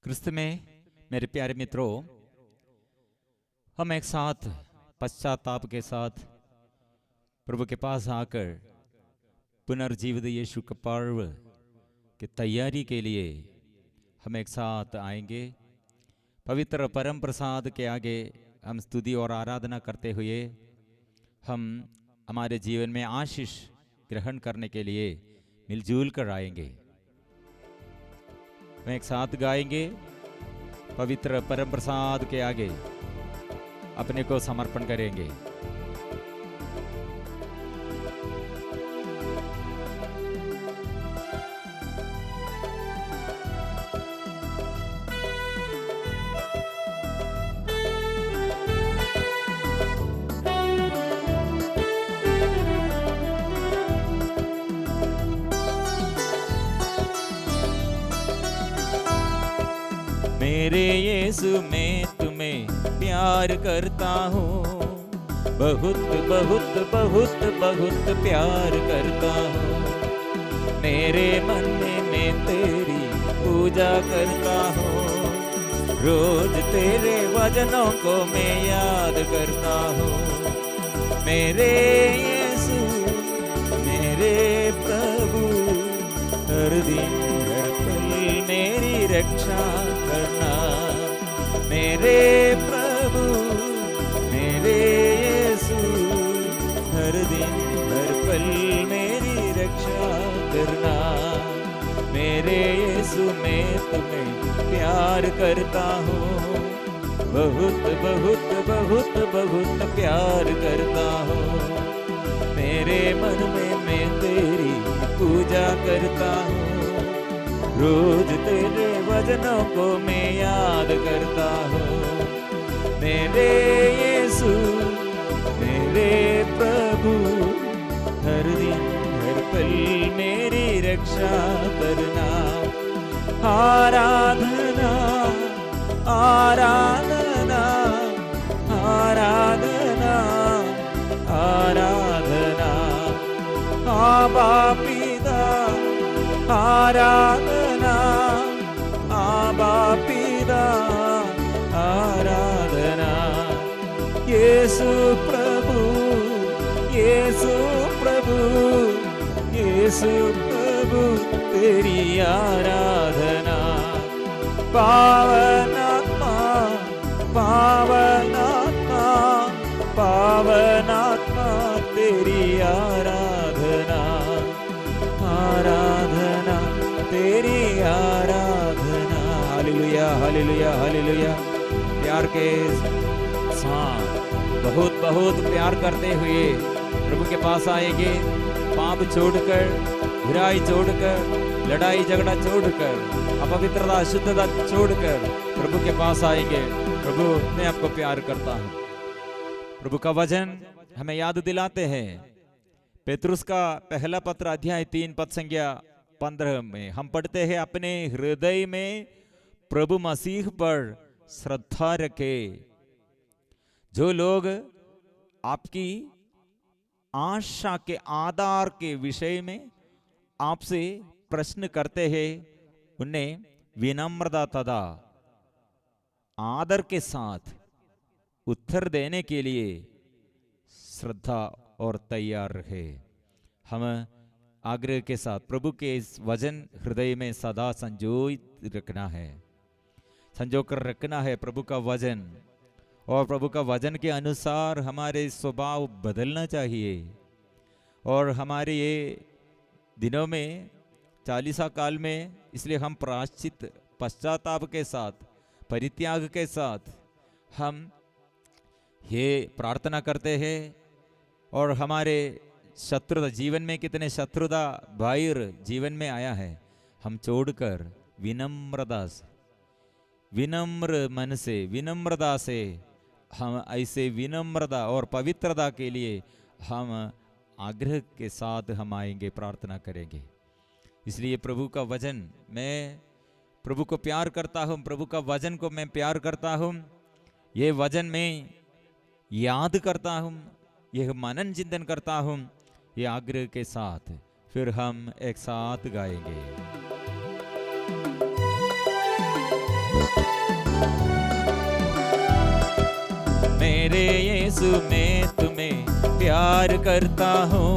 क्रिस्त में मेरे प्यारे मित्रों, हम एक साथ पश्चाताप के साथ प्रभु के पास आकर पुनर्जीवित यीशु के पर्व की तैयारी के लिए हम एक साथ आएंगे। पवित्र परम प्रसाद के आगे हम स्तुति और आराधना करते हुए हम हमारे जीवन में आशीष ग्रहण करने के लिए मिलजुल कर आएंगे। हम एक साथ गाएंगे, पवित्र परम प्रसाद के आगे अपने को समर्पण करेंगे। मेरे यीशु मैं तुम्हें प्यार करता हूँ, बहुत बहुत बहुत बहुत प्यार करता हूँ। मेरे मन में मैं तेरी पूजा करता हूँ, रोज तेरे वचनों को मैं याद करता हूँ। मेरे यीशु मेरे प्रभु, हर दिन हर पल मेरी रक्षा करना। मेरे प्रभु मेरे यीशु, हर दिन हर पल मेरी रक्षा करना। मेरे यीशु मैं तुम्हें प्यार करता हूँ, बहुत बहुत बहुत बहुत प्यार करता हूँ। मेरे मन में मैं तेरी पूजा करता हूँ, रोज तेरे वचनों को मैं याद करता हूँ। मेरे यीशु मेरे प्रभु, हर दिन हर पल मेरी रक्षा करना। आराधना आराधना आराधना आराधना, आबा पिता आराधना, आबा पिता आराधना। यीशु प्रभु यीशु प्रभु यीशु प्रभु तेरी आराधना। पावनात्मा पावनात्मा पावनात्मा तेरी आराधना, आराधना तेरी आराधना। Hallelujah hallelujah hallelujah. प्यार के साथ बहुत बहुत प्यार करते हुए प्रभु के पास आएंगे। पाप छोड़कर, बुराई छोड़कर, लड़ाई झगड़ा छोड़कर, अपवित्रता अशुद्धता छोड़कर प्रभु के पास आएंगे। प्रभु मैं आपको प्यार करता हूँ। प्रभु का वचन हमें याद दिलाते हैं। पेतरुस का पहला पत्र अध्याय 3 पद संख्या 15 में हम पढ़ते हैं, अपने हृदय में प्रभु मसीह पर श्रद्धा रखे। जो लोग आपकी आशा के आधार के विषय में आपसे प्रश्न करते हैं, उन्हें विनम्रता तथा आदर के साथ उत्तर देने के लिए श्रद्धा और तैयार रहे। हम आग्रह के साथ प्रभु के इस वचन हृदय में सदा संजोत रखना है, संजोकर रखना है प्रभु का वचन। और प्रभु का वचन के अनुसार हमारे स्वभाव बदलना चाहिए। और हमारे ये दिनों में चालीसा काल में, इसलिए हम प्रायश्चित पश्चाताप के साथ, परित्याग के साथ हम ये प्रार्थना करते हैं। और हमारे शत्रुता जीवन में कितने शत्रुता बाहर जीवन में आया है, हम छोड़कर विनम्रता से, विनम्र मन से, विनम्रता से हम ऐसे विनम्रता और पवित्रता के लिए हम आग्रह के साथ हम आएंगे, प्रार्थना करेंगे। इसलिए प्रभु का वचन, मैं प्रभु को प्यार करता हूँ, प्रभु का वचन को मैं प्यार करता हूँ। ये वचन मैं याद करता हूँ, यह मनन चिंतन करता हूँ। ये आग्रह के साथ फिर हम एक साथ गाएंगे। मेरे यीशु मैं तुम्हें प्यार करता हूँ,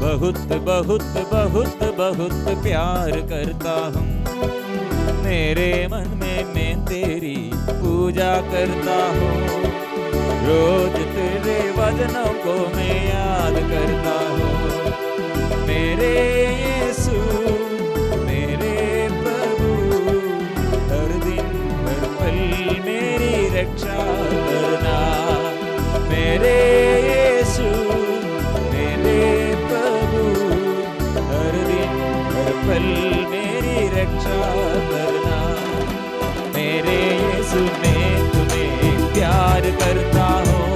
बहुत बहुत बहुत बहुत प्यार करता हूँ। मेरे मन में मैं तेरी पूजा करता हूँ, रोज तेरे वचनों को मैं याद करता हूँ। मेरे यीशु मेरे प्रभु, हर दिन हर पल मेरी रक्षा करना। मेरे यीशु मेरे प्रभु, हर दिन हर पल मेरी रक्षा करना। मेरे यीशु मैं तुम्हें प्यार करता हूँ,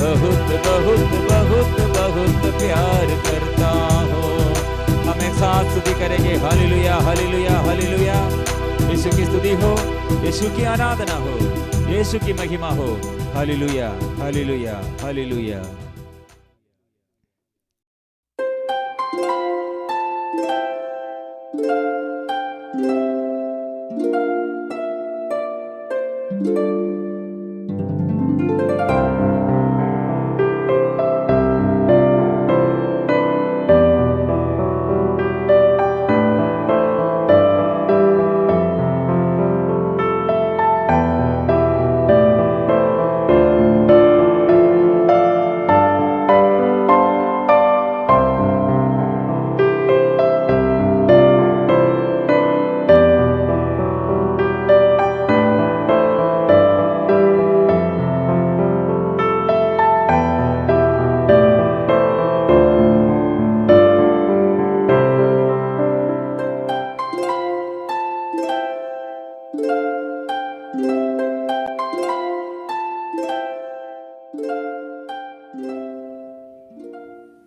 बहुत बहुत बहुत बहुत प्यार करता हूँ। हम एक साथ स्तुति करेंगे, हालेलुया हालेलुया हालेलुया। यीशु की स्तुति हो, यीशु की आराधना हो, यीशु की महिमा हो। Hallelujah hallelujah hallelujah.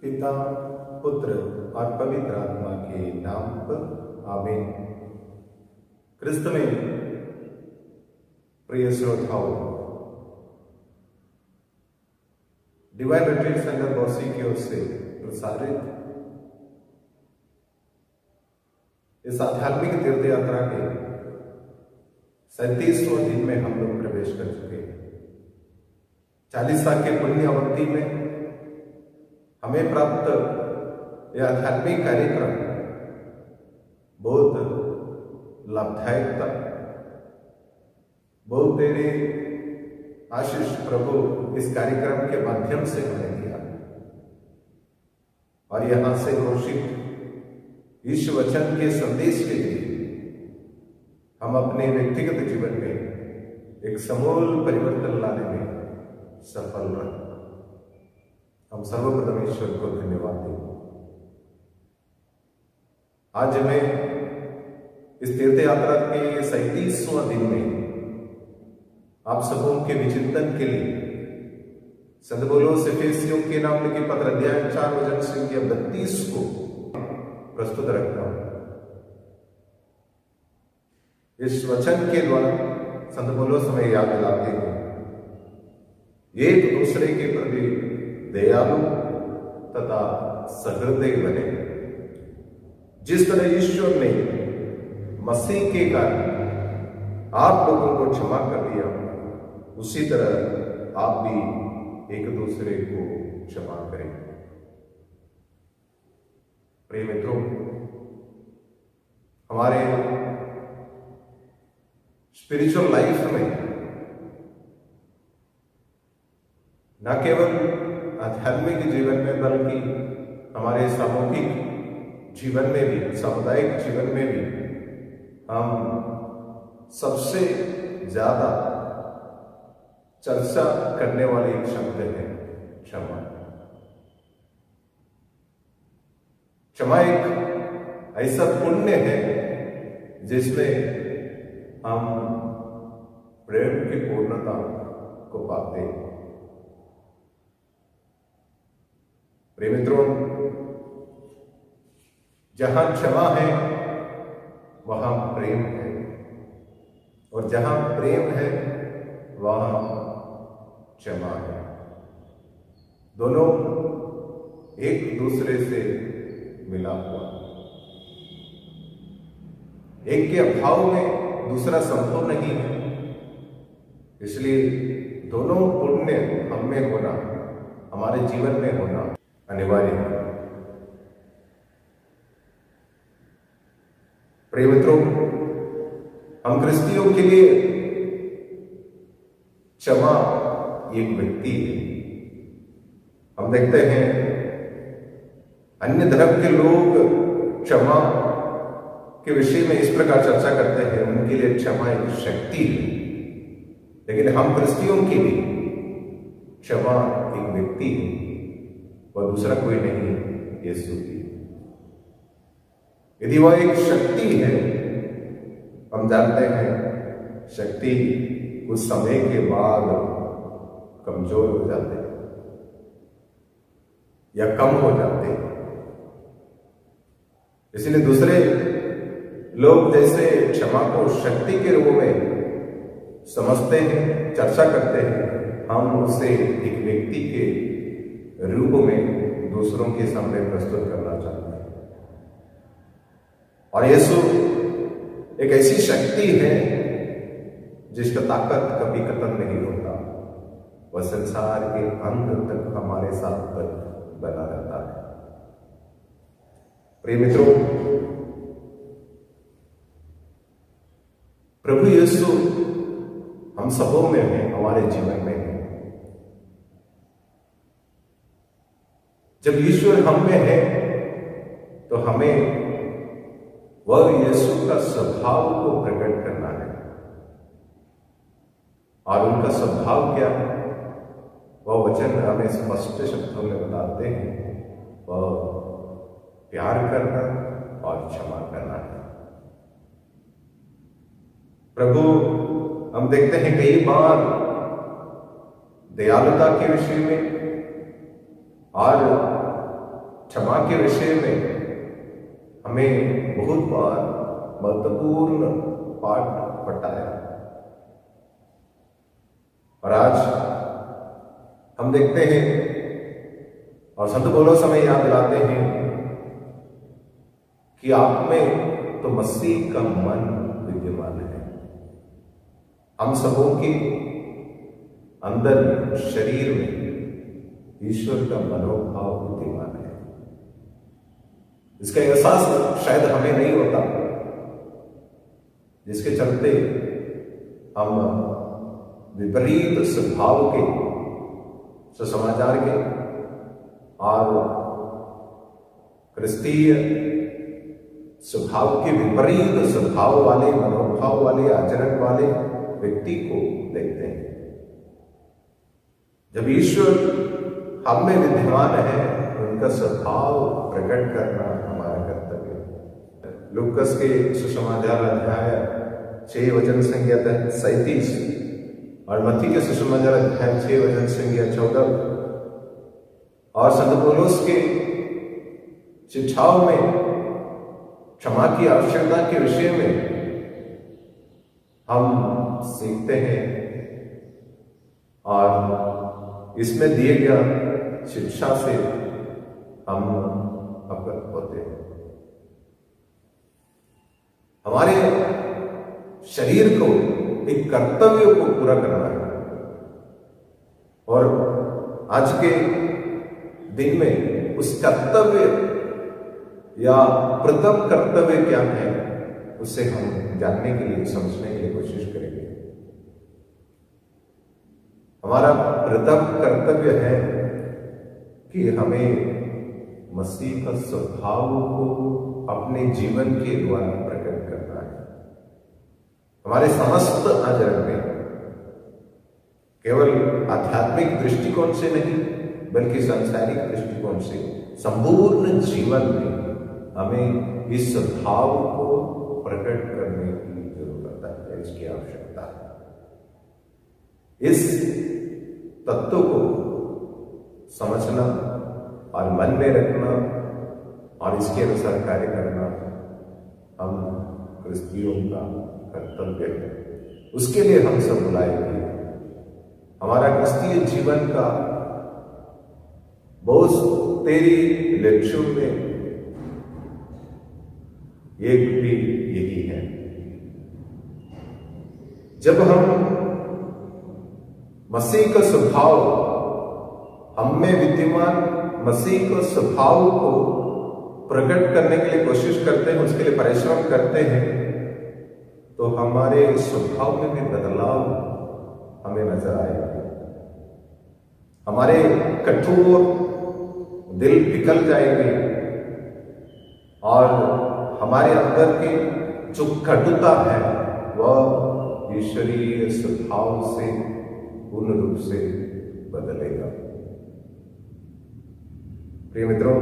पिता पुत्र और पवित्र आत्मा के नाम पर आमीन। क्रिस्त में प्रिय श्रोताओं, डिवाइन रिट्रीट सेंटर बौसी की ओर से प्रसारित इस आध्यात्मिक तीर्थ यात्रा के 37वें दिन में हम लोग प्रवेश कर चुके हैं। 40 साल के पुण्य अवधि में हमें प्राप्त यह आध्यात्मिक कार्यक्रम बहुत लाभदायक था। बहुत तेरे आशीष प्रभु इस कार्यक्रम के माध्यम से हमें दिया, और यहां से घोषित इस वचन के संदेश के लिए हम अपने व्यक्तिगत जीवन में एक समूल परिवर्तन लाने में सफल रहे। हम सर्वप्रथम ईश्वर को धन्यवाद दें। आज हमें इस तीर्थ यात्रा के 37वां दिन में आप सबों के विचिंतन के लिए संत पौलुस एफेसियों के नाम लिखे पत्र अध्याय 4 वचन संख्या 32 को प्रस्तुत रखता हूं। इस वचन के द्वारा संत पौलुस हमें याद दिलाते हैं, एक दूसरे के प्रति दयालु तथा सहृदय बने, जिस तरह ईश्वर ने मसीह के कारण आप लोगों को क्षमा कर दिया, उसी तरह आप भी एक दूसरे को क्षमा करें। प्रिय मित्रों, हमारे स्पिरिचुअल लाइफ में न केवल आध्यात्मिक जीवन में बल्कि हमारे सामूहिक जीवन में भी, सामुदायिक जीवन में भी हम सबसे ज्यादा चर्चा करने वाले एक शब्द है क्षमा। क्षमा एक ऐसा पुण्य है जिसमें हम प्रेम की पूर्णता को पाते हैं। प्रिय मित्रों, जहां क्षमा है वहां प्रेम है, और जहां प्रेम है वहां क्षमा है। दोनों एक दूसरे से मिला हुआ, एक के अभाव में दूसरा संभव नहीं है, इसलिए दोनों पुण्य हम में होना, हमारे जीवन में होना अनिवार्य है। प्रिय मित्रों, हम क्रिस्तियों के लिए क्षमा एक व्यक्ति है। हम देखते हैं अन्य धर्म के लोग क्षमा के विषय में इस प्रकार चर्चा करते हैं, उनके लिए क्षमा एक शक्ति है, लेकिन हम क्रिस्तियों के लिए क्षमा एक व्यक्ति है, वह दूसरा कोई नहीं, यीशु की। यदि वह एक शक्ति है, हम जानते हैं शक्ति कुछ समय के बाद कमजोर हो जाते हैं या कम हो जाते हैं। इसलिए दूसरे लोग जैसे क्षमा को शक्ति के रूप में समझते हैं, चर्चा करते हैं, हम उसे एक व्यक्ति के रूप में दूसरों के सामने प्रस्तुत करना चाहते हैं। और यीशु एक ऐसी शक्ति है जिसका ताकत कभी खत्म नहीं होता, वह संसार के अंत तक हमारे साथ बना रहता है। प्रिय मित्रों, प्रभु यीशु हम सबों में है, हमारे जीवन में है। जब ईश्वर हम में है तो हमें वह यीशु का स्वभाव को प्रकट करना है। और उनका स्वभाव क्या है, वह वचन हमें स्पष्ट शब्दों में बताते हैं, वह प्यार करना और क्षमा करना है। प्रभु, हम देखते हैं कई बार दयालुता के विषय में और क्षमा के विषय में हमें बहुत बार महत्वपूर्ण पाठ पढ़ाया। और आज हम देखते हैं और संत पौलुस समय याद दिलाते हैं कि आप में तो मसीह का मन विद्यमान है। हम सबों के अंदर शरीर में ईश्वर का मनोभाव विद्यमान है। इसका एहसास शायद हमें नहीं होता, जिसके चलते हम विपरीत स्वभाव के, सुसमाचार के और क्रिस्तीय स्वभाव के विपरीत स्वभाव वाले, मनोभाव वाले, आचरण वाले व्यक्ति को देखते हैं। जब ईश्वर हम में विद्यमान है, उनका स्वभाव प्रकट करना हमारा कर्तव्य है। लूकस के सुसमाचार अध्याय 6 वचन संख्या 37 और मत्ती के सुसमाचार अध्याय 6 वचन संख्या 14 और संत पौलुस के शिक्षाओं में क्षमा की आवश्यकता के विषय में हम सीखते हैं और इसमें दिए गया शिक्षा से हम अवगत होते हैं। हमारे शरीर को एक कर्तव्य को पूरा करना है और आज के दिन में उस कर्तव्य या प्रथम कर्तव्य क्या है, उसे हम जानने के लिए, समझने के लिए कोशिश करेंगे। हमारा प्रथम कर्तव्य है कि हमें मसीह का स्वभाव को अपने जीवन के द्वारा प्रकट करना है। हमारे समस्त आचरण में केवल आध्यात्मिक दृष्टिकोण से नहीं, बल्कि सांसारिक दृष्टिकोण से संपूर्ण जीवन में हमें इस स्वभाव को प्रकट करने की जरूरत है, इसकी आवश्यकता है। इस तत्व को समझना और मन में रखना और इसके अनुसार कार्य करना हम क्रिस्तियों का कर्तव्य है। उसके लिए हम सब बुलाए गए। हमारा क्रिस्तीय जीवन का बहुत तेरी लक्ष्यों में एक भी यही है। जब हम मसीह का स्वभाव हम में विद्यमान मसीह के स्वभाव को प्रकट करने के लिए कोशिश करते हैं, उसके लिए परिश्रम करते हैं, तो हमारे स्वभाव में भी बदलाव हमें नजर आएगा। हमारे कठोर दिल पिघल जाएंगे और हमारे अंदर की जो कटुता है वह ईश्वरीय स्वभाव से पूर्ण रूप से बदलेगा। प्रिय मित्रों,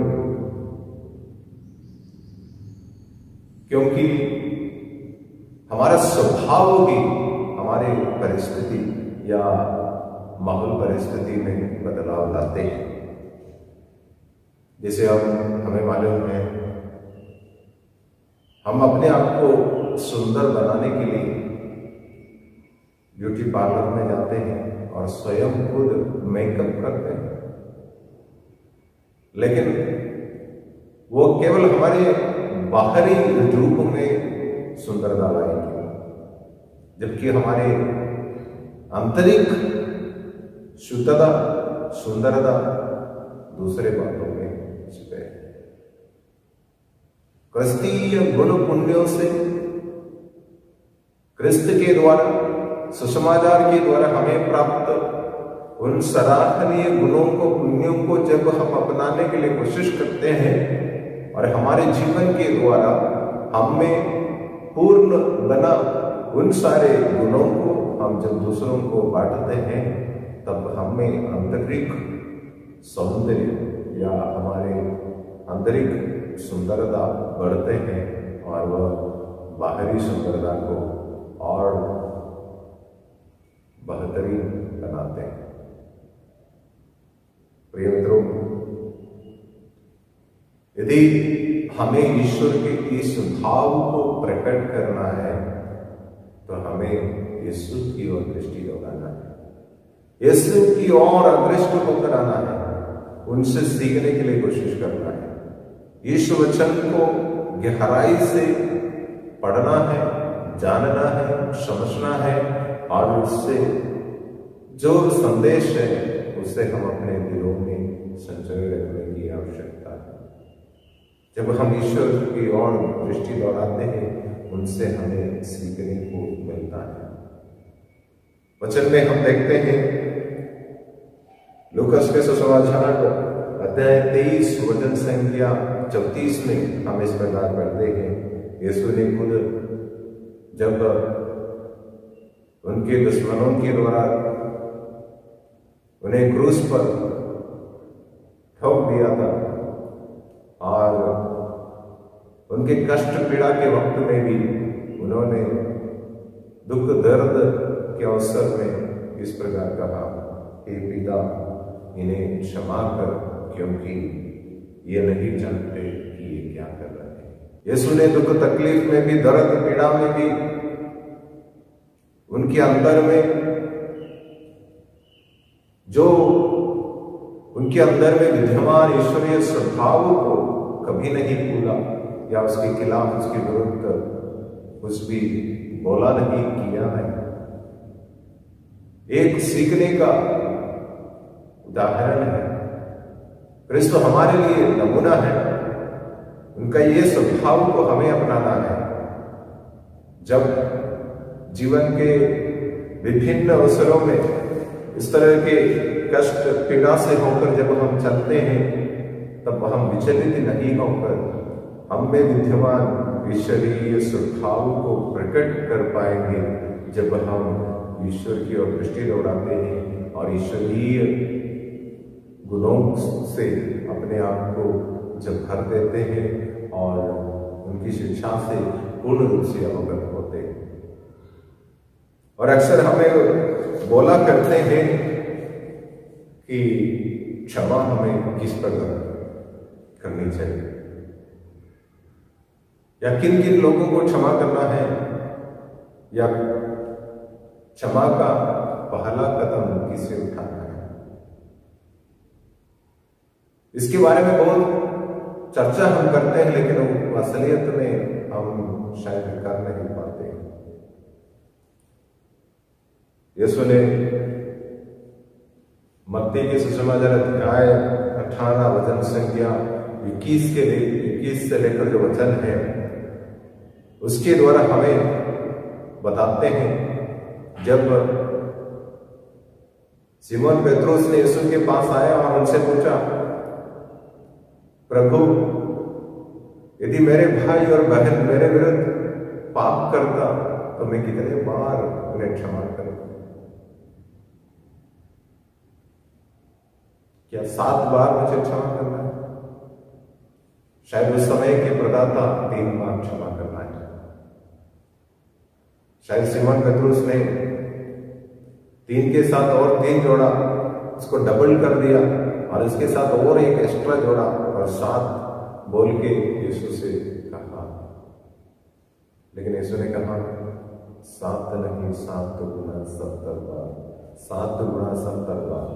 क्योंकि हमारा स्वभाव भी हमारे परिस्थिति या माहौल परिस्थिति में बदलाव लाते हैं। जैसे हमें मालूम है, हम अपने आप को सुंदर बनाने के लिए ब्यूटी पार्लर में जाते हैं और स्वयं खुद मेकअप करते हैं, लेकिन वो केवल हमारे बाहरी रूप में सुंदरता लाएंगे, जबकि हमारे आंतरिक शुद्धता सुंदरता दूसरे बातों में छिपे है। क्रिस्तीय गुण पुण्यों से क्रिस्त के द्वारा सुसमाचार के द्वारा हमें प्राप्त उन सराहनीय गुणों को पुण्यों को जब हम अपनाने के लिए कोशिश करते हैं और हमारे जीवन के द्वारा हमें पूर्ण बना उन सारे गुणों को हम जब दूसरों को बांटते हैं, तब हमें आंतरिक सौंदर्य या हमारे आंतरिक सुंदरता बढ़ते हैं और वह बाहरी सुंदरता को और बेहतरीन बनाते हैं। प्रिय मित्रों, यदि हमें ईश्वर के इस भाव को प्रकट करना है तो हमें यीशु की ओर दृष्टि दौड़ाना है, यीशु की ओर अग्रसर होकर आना है, उनसे सीखने के लिए कोशिश करना है, यीशु वचन को गहराई से पढ़ना है, जानना है, समझना है और उससे जो संदेश है उसे हम अपने दिलों में संजोए रखने की आवश्यकता है। जब हम ईश्वर की ओर दृष्टि दौड़ाते हैं, उनसे हमें सीखने को मिलता है। वचन में हम देखते हैं, लूकास के सुसमाचार अध्याय 23 वचन संख्या 34 में हम इस प्रकार पढ़ते हैं, यीशु ने खुद जब उनके दुश्मनों के द्वारा उन्हें क्रूस पर ठोक दिया था और उनके कष्ट पीड़ा के वक्त में भी उन्होंने दुख दर्द के अवसर में इस प्रकार कहा, हे पिता, इन्हें क्षमा कर, क्योंकि ये नहीं जानते कि ये क्या कर रहे हैं। यीशु ने दुख तकलीफ में भी, दर्द पीड़ा में भी, उनके अंदर में जो उनके अंदर में विद्यमान ईश्वरीय स्वभाव को कभी नहीं भूला या उसके खिलाफ, उसके विरुद्ध कुछ भी बोला नहीं, किया नहीं। एक सीखने का उदाहरण है। क्रिस्त हमारे लिए नमूना है। उनका ये स्वभाव को हमें अपनाना है। जब जीवन के विभिन्न अवसरों में इस तरह के कष्ट पीड़ा से होकर जब हम चलते हैं, तब हम विचलित नहीं होकर हम में विद्यमान ईश्वरीय स्वभाव को प्रकट कर पाएंगे, जब हम ईश्वर की ओर दृष्टि दौड़ाते हैं और ईश्वरीय गुणों से अपने आप को जब भर देते हैं और उनकी शिक्षा से पूर्ण रूप से अवगत होते हैं। और अक्सर हमें बोला करते हैं कि क्षमा हमें किस प्रकार करनी चाहिए या किन किन लोगों को क्षमा करना है, या क्षमा का पहला कदम किसे उठाना है। इसके बारे में बहुत चर्चा हम करते हैं, लेकिन असलियत में हम शायद कर नहीं पाते हैं। यीशु ने मत्ती के सुसमाचार अध्याय 18 वचन संख्या 21 से लेकर जो वचन है उसके द्वारा हमें बताते हैं, जब सिमोन पेत्रुस ने यीशु के पास आया और उनसे पूछा, प्रभु यदि मेरे भाई और बहन मेरे विरुद्ध पाप करता तो मैं कितने बार उन्हें क्षमा करूं? क्या 7 बार मुझे क्षमा करना है? शायद उस समय के प्रदाता 3 बार क्षमा करना है। शायद सिमोन पेत्रुस ने 3 के साथ और 3 जोड़ा, उसको डबल कर दिया और इसके साथ और एक एक्स्ट्रा जोड़ा और 7 बोल के यीशु से कहा। लेकिन यीशु ने कहा 7 नहीं, 7 गुना 70 बार, 7 गुना 70 बार,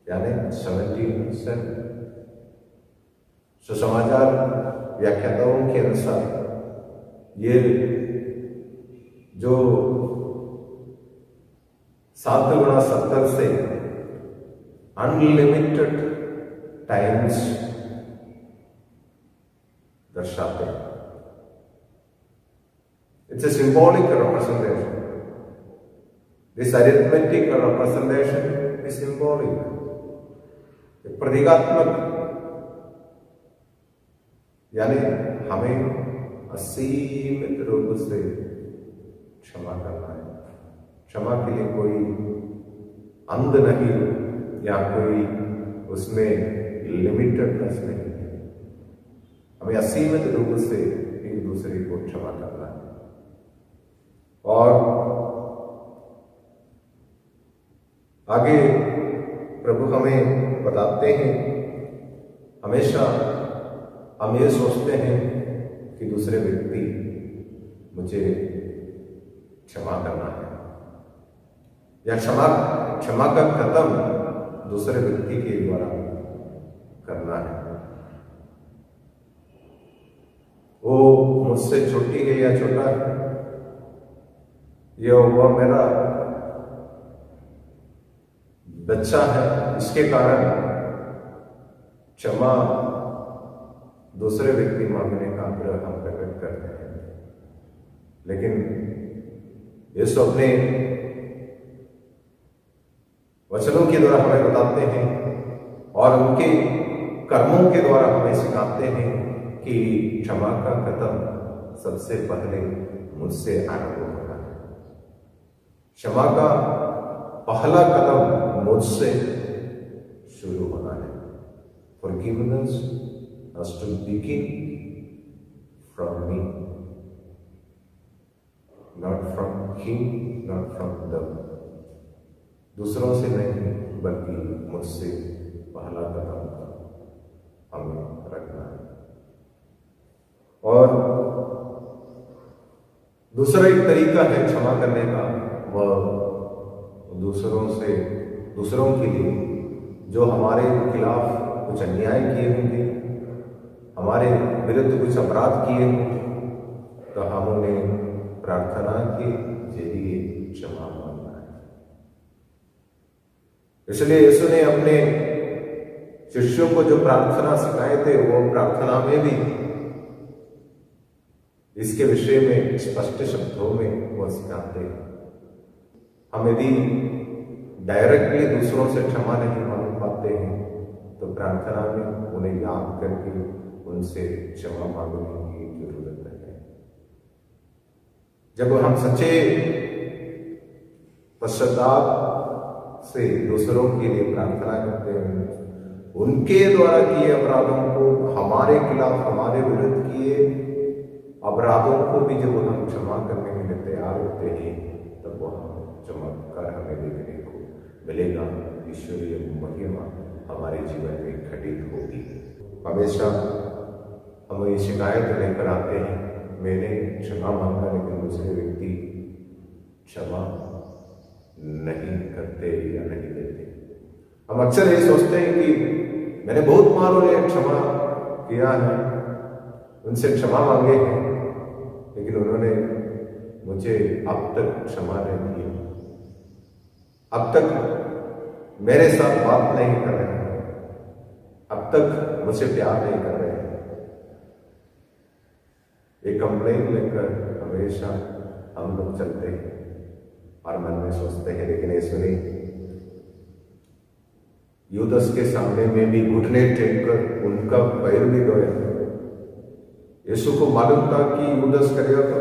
यानी 70%। सुसमाचार व्याख्याताओं के अनुसार ये जो 7 गुना 70 से अनलिमिटेड टाइम्स दर्शाते हैं। It's a symbolic representation. This arithmetic representation is symbolic. एक प्रतीकात्मक, यानी हमें असीमित रूप से क्षमा करना है। क्षमा के लिए कोई अंत नहीं या कोई उसमें लिमिटेडनेस नहीं है। हमें असीमित रूप से एक दूसरे को क्षमा करना है। और आगे प्रभु हमें बताते हैं, हमेशा हम ये सोचते हैं कि दूसरे व्यक्ति मुझे क्षमा करना है या क्षमा का खत्म दूसरे व्यक्ति के द्वारा करना है। वो मुझसे छोटी है या छोटा है, या वो मेरा बच्चा है, इसके कारण क्षमा दूसरे व्यक्ति मांगने का आग्रह हम प्रकट करते हैं। लेकिन यीशु अपने वचनों के द्वारा हमें बताते हैं और उनके कर्मों के द्वारा हमें सिखाते हैं कि क्षमा का कदम सबसे पहले मुझसे आरंभ होना है। क्षमा का पहला कदम मुझसे शुरू होना है। Forgiveness has to begin from me, not from him, not from them. दूसरों से नहीं बल्कि मुझसे पहला कदम हमें रखना है। और दूसरा एक तरीका है क्षमा करने का, वह दूसरों के लिए जो हमारे खिलाफ कुछ अन्याय किए होंगे, हमारे विरुद्ध कुछ अपराध किए होंगे, तो हम उन्हें प्रार्थना के जरिए क्षमा मांगना है। इसलिए यीशु ने अपने शिष्यों को जो प्रार्थना सिखाए थे, वो प्रार्थना में भी इसके विषय में स्पष्ट शब्दों में वो सिखाते हैं। हम यदि डायरेक्टली दूसरों से क्षमा नहीं मांग पाते हैं तो प्रार्थना में उन्हें याद करके उनसे क्षमा मांगने की जरूरत है। जब हम सच्चे पश्चाताप से दूसरों के लिए प्रार्थना करते हैं, उनके द्वारा किए अपराधों को, हमारे खिलाफ हमारे विरुद्ध किए अपराधों को भी जब हम क्षमा करने के लिए तैयार होते हैं, तब वह चमत्कार हमें देखने को मिलेगा। ईश्वरीय महिमा हमारे जीवन में घटित होगी। हमेशा हम ये शिकायत लेकर आते हैं, मैंने क्षमा मांगा लेकिन दूसरे व्यक्ति क्षमा नहीं करते या नहीं देते। हम अक्सर ये सोचते हैं कि मैंने बहुत बार उन्हें क्षमा किया है, उनसे क्षमा मांगे हैं, लेकिन उन्होंने मुझे अब तक क्षमा नहीं किया। अब तक मेरे साथ बात नहीं कर रहे हैं, अब तक मुझसे प्यार नहीं कर रहे हैं, एक कंप्लेन लेकर हमेशा हम लोग चलते हैं और मन में सोचते हैं। लेकिन यीशु ने यूदस के सामने में भी घुटने टेक कर उनका पैर भी धोया। यीशु को मालूम था कि यूदस करेगा तो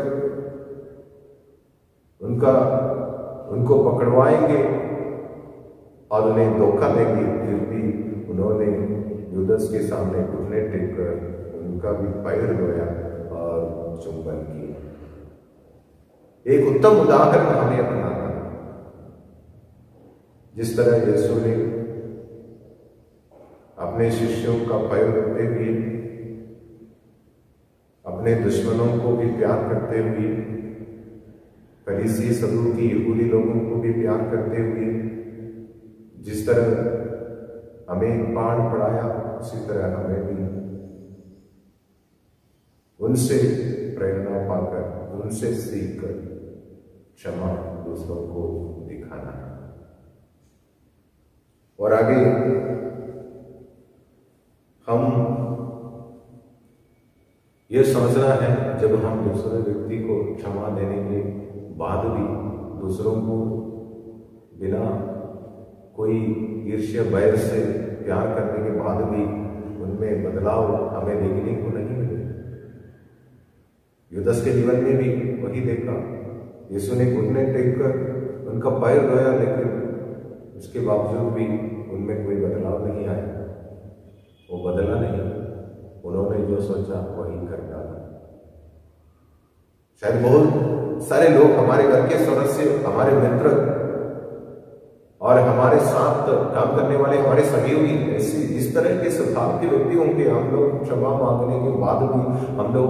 उनको पकड़वाएंगे और उन्हें धोखा देंगे, फिर भी उन्होंने यूदस के सामने घुटने टेक कर उनका भी पैर धोया और चुंबन किया। एक उत्तम उदाहरण हमें अपनाना, जिस तरह यीशु ने अपने शिष्यों का पैर धोते हुए, अपने दुश्मनों को भी प्यार करते हुए, फरीसी सदूकी यहूदी लोगों को भी प्यार करते हुए, जिस तरह हमें बाण पढ़ाया, उसी तरह हमें भी उनसे प्रेरणा पाकर, उनसे सीखकर क्षमा दूसरों को दिखाना है। और आगे हम ये समझना है, जब हम दूसरे व्यक्ति को क्षमा देने के बाद भी दूसरों को बिना कोई ईर्ष्या बैर से प्यार करने के बाद भी उनमें बदलाव हमें देखने को नहीं मिले। यूदस के जीवन में भी वही देखा, यीशु ने घुटने टेक कर उनका पैर धोया, लेकिन उसके बावजूद भी उनमें कोई बदलाव नहीं आया। वो बदला नहीं, उन्होंने जो सोचा वही कर डाला। शायद बहुत सारे लोग, हमारे घर के सदस्य, हमारे मित्र और हमारे साथ काम करने वाले हमारे सहयोगी ऐसी इस तरह के स्वभाव के व्यक्ति होंगे। हम लोग क्षमा मांगने के बाद भी, हम लोग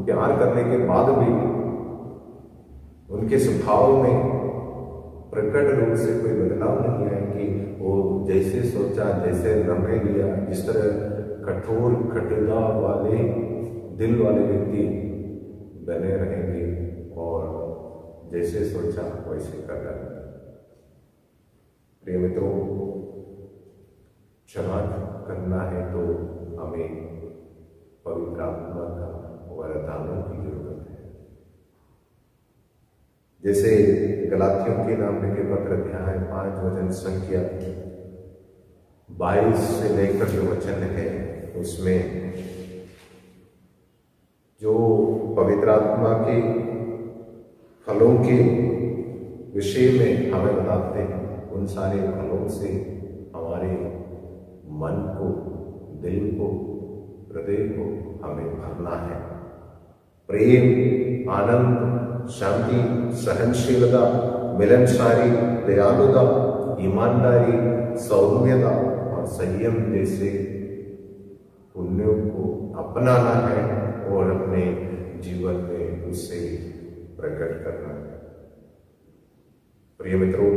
प्यार करने के बाद भी उनके स्वभाव में प्रकट रूप से कोई बदलाव नहीं आया कि वो जैसे सोचा, जैसे निर्णय लिया, जिस तरह कठोर कटुता वाले दिल वाले व्यक्ति बने रहेंगे और जैसे सोचा वैसे कर डालेंगे। प्रिय मित्रों, क्षमा करना है तो हमें पवित्र आत्मा का वरदानों की जरूरत है। जैसे गलातियों के नाम के पत्र अध्याय 5 वचन संख्या 22 से लेकर जो वचन है, उसमें जो पवित्र आत्मा के फलों के विषय में हमें बताते हैं, उन सारे फलों से हमारे मन को, दिल को, हृदय को हमें भरना है। प्रेम, आनंद, शांति, सहनशीलता, मिलनसारी, दयालुता, ईमानदारी, सौम्यता और संयम जैसे पुण्यों को अपनाना है और अपने जीवन में उसे प्रकट करना है। प्रिय मित्रों,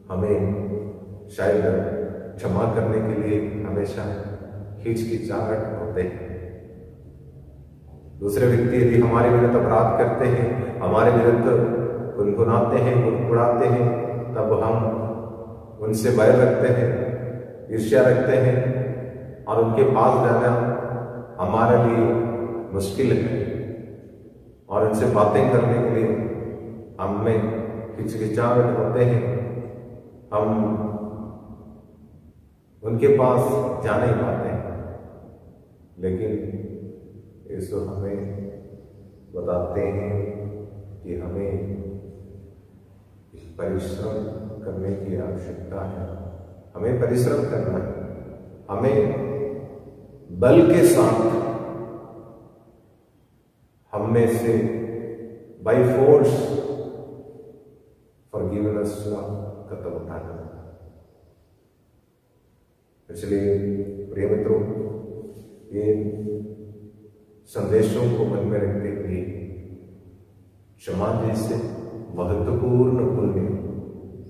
हमें शायद क्षमा करने के लिए हमेशा हिचकिचाहट होते हैं। दूसरे व्यक्ति यदि हमारे विरुद्ध अपराध करते हैं, हमारे विरुद्ध गुनगुनाते हैं, गुड़गुड़ाते हैं, तब हम उनसे बैर रखते हैं, ईर्ष्या रखते हैं और उनके पास जाना हमारे लिए मुश्किल है। और उनसे बातें करने के लिए हमें हिचकिचाहट होते हैं, हम उनके पास जा नहीं पाते हैं। लेकिन यीशु हमें बताते हैं कि हमें परिश्रम करने की आवश्यकता है। हमें परिश्रम करना है, हमें बल के साथ हम में से बाय फोर्स फॉरगिवनेस का कदम उठाना। इसलिए प्रिय मित्रों, ये संदेशों को मन में रखते हुए क्षमा जैसे महत्वपूर्ण पुण्य,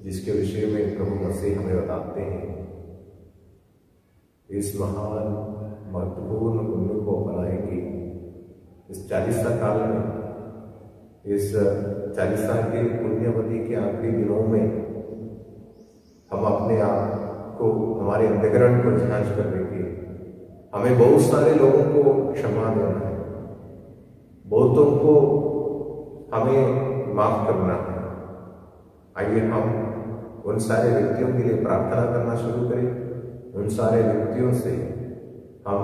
जिसके विषय में प्रभु मसीह हमें बताते हैं, इस महान महत्वपूर्ण पुण्य को अपनाएंगे। इस 40 काल में, इस 40 के पुण्यवती के आखिरी दिनों में हम अपने आप को, हमारे अंतःकरण को जांच करने की, हमें बहुत सारे लोगों को क्षमा देना है, बहुतों को हमें माफ करना है। आइए हम उन सारे व्यक्तियों के लिए प्रार्थना करना शुरू करें। उन सारे व्यक्तियों से हम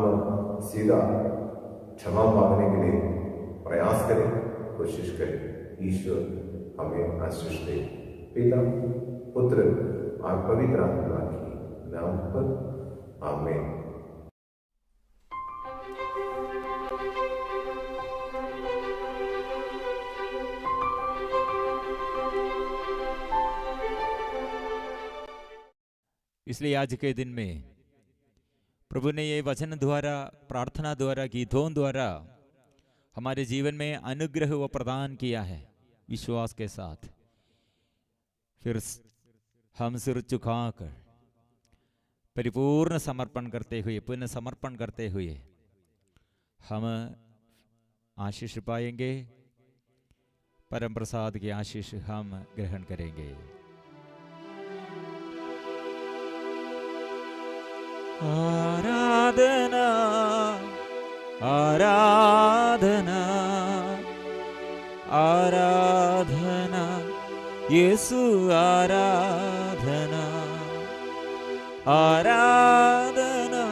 सीधा क्षमा मांगने के लिए प्रयास करें, कोशिश करें। ईश्वर हमें आशीष दे। पिता, पुत्र और पवित्र आत्मा की नाम पर आमीन। इसलिए आज के दिन में प्रभु ने ये वचन द्वारा, प्रार्थना द्वारा, गीतों द्वारा हमारे जीवन में अनुग्रह व प्रदान किया है। विश्वास के साथ फिर हम सिर झुकाकर परिपूर्ण समर्पण करते हुए, पुण्य समर्पण करते हुए हम आशीष पाएंगे। परम प्रसाद की आशीष हम ग्रहण करेंगे। आराधना आराधना आराधना यीशु आराधना आराधना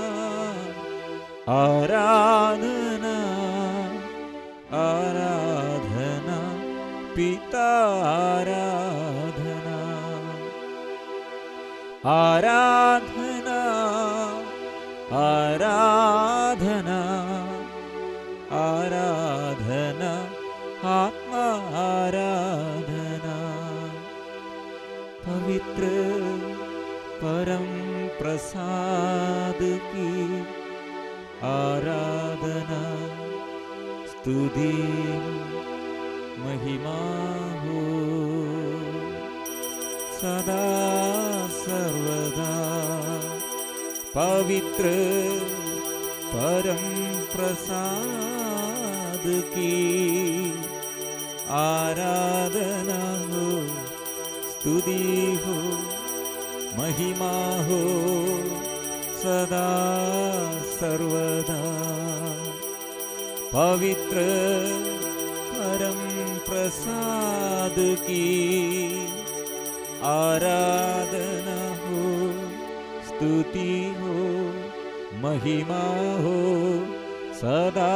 आराधना आराधना पिता आराधना आराधना आराधना आराधना आत्मा आराधना पवित्र परम प्रसाद की आराधना स्तुति महिमा हो सदा सर्वदा। पवित्र परम प्रसाद की आराधना हो, स्तुति हो, महिमा हो सदा सर्वदा। पवित्र परम प्रसाद की आराधना हो, स्तुति हो, महिमा हो सदा